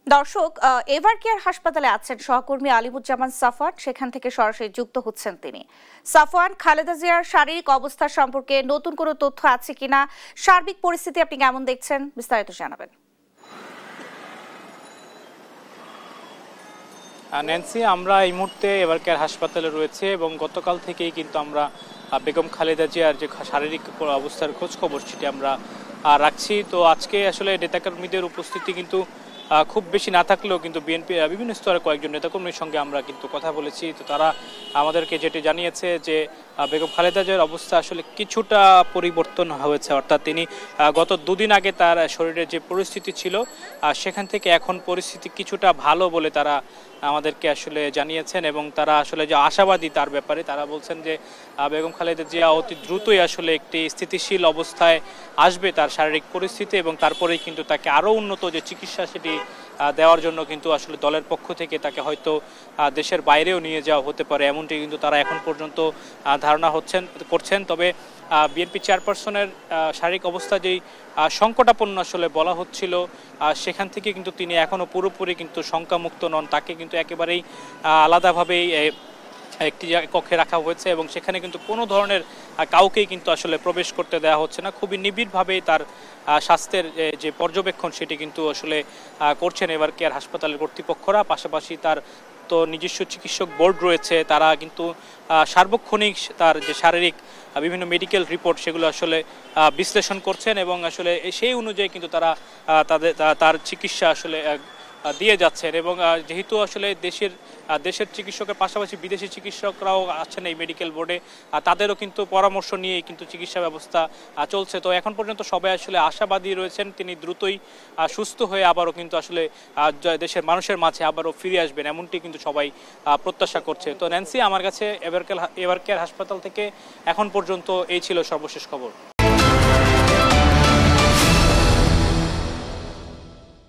দর্শক, ever care হাসপাতালে আছেন সহকর্মী আলিমুজ্জামান সাফওয়ান। সেখান থেকে সরাসরি যুক্ত হচ্ছেন তিনি। সাফওয়ান, খালেদা জিয়ার শারীরিক অবস্থা সম্পর্কে নতুন কোনো তথ্য আছে কিনা, সার্বিক পরিস্থিতি আপনি কেমন দেখছেন, বিস্তারিত জানাবেন। ন্যান্সি, আমরা এই মুহূর্তে এভার কেয়ার হাসপাতালে রয়েছে এবং গতকাল থেকেই কিন্তু আমরা বেগম খালেদা জিয়ার যে শারীরিক অবস্থার খোঁজ খবর সেটি আমরা রাখছি। তো আজকে আসলে নেতাকর্মীদের উপস্থিতি কিন্তু খুব বেশি না থাকলেও কিন্তু বিএনপি বিভিন্ন স্তরে কয়েকজন নেতাকর্মীর সঙ্গে আমরা কিন্তু কথা বলেছি। তো তারা আমাদেরকে যেটি জানিয়েছে যে বেগম খালেদা জিয়ার অবস্থা আসলে কিছুটা পরিবর্তন হয়েছে, অর্থাৎ তিনি গত দুদিন আগে তার শরীরের যে পরিস্থিতি ছিল সেখান থেকে এখন পরিস্থিতি কিছুটা ভালো বলে তারা আমাদেরকে আসলে জানিয়েছেন এবং তারা আসলে যে আশাবাদী তার ব্যাপারে তারা বলছেন যে বেগম খালেদা জিয়া অতি দ্রুতই আসলে একটি স্থিতিশীল অবস্থায় আসবে তার শারীরিক পরিস্থিতি, এবং তারপরেই কিন্তু তাকে আরও উন্নত যে চিকিৎসা সেটি দেওয়ার জন্য কিন্তু আসলে দলের পক্ষ থেকে তাকে হয়তো দেশের বাইরেও নিয়ে যাওয়া হতে পারে, এমনটি কিন্তু তারা এখন পর্যন্ত ধারণা করছেন। তবে বিএনপি চেয়ারপারসনের শারীরিক অবস্থা যেই সংকটাপন্ন আসলে বলা হচ্ছিল সেখান থেকে কিন্তু তিনি এখনও পুরোপুরি কিন্তু শঙ্কামুক্ত নন। তাকে কিন্তু একেবারেই আলাদাভাবেই একটি কক্ষে রাখা হয়েছে এবং সেখানে কিন্তু কোনো ধরনের কাউকেই কিন্তু আসলে প্রবেশ করতে দেওয়া হচ্ছে না। খুবই নিবিড়ভাবেই তার স্বাস্থ্যের যে পর্যবেক্ষণ সেটি কিন্তু আসলে করছেন এভার কেয়ার হাসপাতালের কর্তৃপক্ষরা। পাশাপাশি তার তো নিজস্ব চিকিৎসক বোর্ড রয়েছে, তারা কিন্তু সার্বক্ষণিক তার যে শারীরিক বিভিন্ন মেডিকেল রিপোর্ট সেগুলো আসলে বিশ্লেষণ করছেন এবং আসলে সেই অনুযায়ী কিন্তু তারা তার চিকিৎসা আসলে দিয়ে যাচ্ছেন। এবং যেহেতু আসলে দেশের চিকিৎসকের পাশাপাশি বিদেশি চিকিৎসকরাও আছেন এই মেডিকেল বোর্ডে, তাদেরও কিন্তু পরামর্শ নিয়েই কিন্তু চিকিৎসা ব্যবস্থা চলছে। তো এখন পর্যন্ত সবাই আসলে আশাবাদী রয়েছেন তিনি দ্রুতই সুস্থ হয়ে আবারও কিন্তু আসলে দেশের মানুষের মাঝে আবারও ফিরে আসবেন, এমনটি কিন্তু সবাই প্রত্যাশা করছে। তো ন্যান্সি, আমার কাছে এভার কেয়ার হাসপাতাল থেকে এখন পর্যন্ত এই ছিল সর্বশেষ খবর।